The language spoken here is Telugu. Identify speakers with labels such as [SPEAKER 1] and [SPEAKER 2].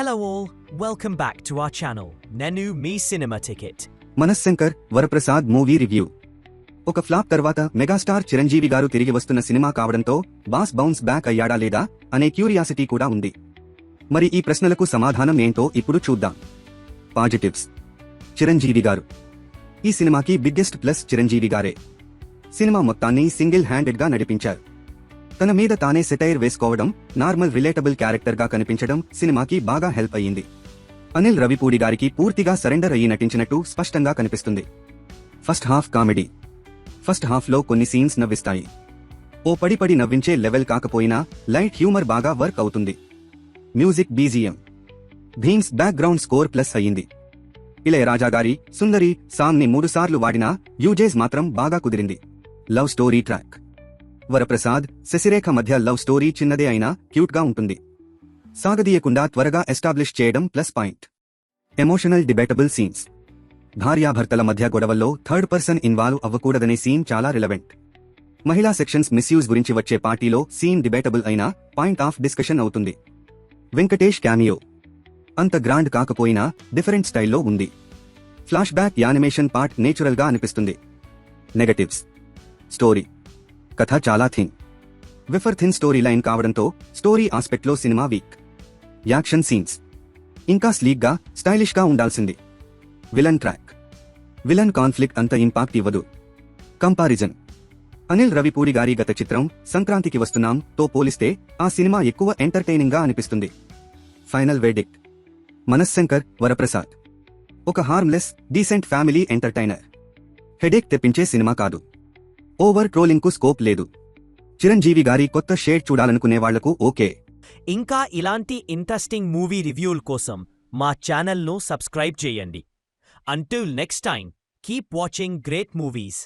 [SPEAKER 1] Hello all, welcome back to our channel, Nenu Me Cinema Ticket.
[SPEAKER 2] Manashankar Varaprasad movie review. ఒక ఫ్లాప్ తర్వాత మెగాస్టార్ చిరంజీవి గారు తిరిగి వస్తున్న సినిమా కావడంతో బాస్ బౌన్స్ బ్యాక్ అయ్యాడా లేదా అనే క్యూరియాసిటీ కూడా ఉంది. మరి ఈ ప్రశ్నలకు సమాధానం ఏంటో ఇప్పుడు చూద్దాం. పాజిటివ్స్. చిరంజీవి గారు. ఈ సినిమాకి బిగ్గెస్ట్ ప్లస్ చిరంజీవి గారే. సినిమా మొత్తాన్ని సింగిల్ హ్యాండెడ్ గా నడిపించారు. తన మీద తానే సెటైర్ వేసుకోవడం, నార్మల్ రిలేటబుల్ క్యారెక్టర్ గా కనిపించడం సినిమాకి బాగా హెల్ప్ అయ్యింది. అనిల్ రవిపూడి గారికి పూర్తిగా సరెండర్ అయ్యి నటించినట్టు స్పష్టంగా కనిపిస్తుంది. First half comedy. First half లో కొన్ని సీన్స్ నవ్విస్తాయి. ఓ పడి నవ్వించే లెవెల్ కాకపోయినా లైట్ హ్యూమర్ బాగా వర్క్ అవుతుంది. Music BGM. Bheems background score plus అయ్యింది. ఇళయరాజా గారి సుందరి సాంగ్ ని 3 సార్లు వాడినా యూజేజ్ మాత్రం బాగా కుదిరింది. Love story track. Varaprasad Sasirekha మధ్య లవ్ స్టోరీ చిన్నదే అయినా క్యూట్ గా ఉంటుంది. సాగదీయకుండా త్వరగా ఎస్టాబ్లిష్ చేయడం plus point. Emotional debatable scenes. భార్యాభర్తల మధ్య గొడవల్లో థర్డ్ పర్సన్ ఇన్వాల్వ్ అవ్వకూడదనే సీన్ చాలా రిలవెంట్. మహిళా సెక్షన్స్ మిస్యూజ్ గురించి వచ్చే పార్టీలో సీన్ డిబేటబుల్ అయినా పాయింట్ ఆఫ్ డిస్కషన్ అవుతుంది. వెంకటేష్ క్యామియో అంత గ్రాండ్ కాకపోయినా డిఫరెంట్ స్టైల్లో ఉంది. Flash back animation part natural గా అనిపిస్తుంది. నెగటివ్స్. స్టోరీ. కథ చాలా థిన్. విఫర్ థిన్ స్టోరీ లైన్ కావడంతో స్టోరీ ఆస్పెక్ట్ లో సినిమా వీక్. యాక్షన్ సీన్స్ ఇంకా స్లీక్ గా స్టైలిష్ గా ఉండాల్సింది. Villain track. విలన్ కాన్ఫ్లిక్ట్ అంత ఇంపాక్ట్ ఇవ్వదు. కంపారిజన్. అనిల్ రవిపూడి గారి గత చిత్రం సంక్రాంతికి వస్తున్నాం తో పోలిస్తే ఆ సినిమా ఎక్కువ ఎంటర్టైనింగ్ గా అనిపిస్తుంది. Final verdict. మనశ్శంకర్ వరప్రసాద్ ఒక harmless decent family entertainer. Headache తెప్పించే సినిమా కాదు. ఓవర్ ట్రోలింగ్ కు స్కోప్ లేదు. చిరంజీవి గారి కొత్త షేడ్ చూడాలనుకునే వాళ్లకు ఓకే.
[SPEAKER 1] ఇంకా ఇలాంటి ఇంట్రెస్టింగ్ మూవీ రివ్యూల కోసం మా ఛానల్ను సబ్స్క్రైబ్ చేయండి. Until next time, keep watching great movies.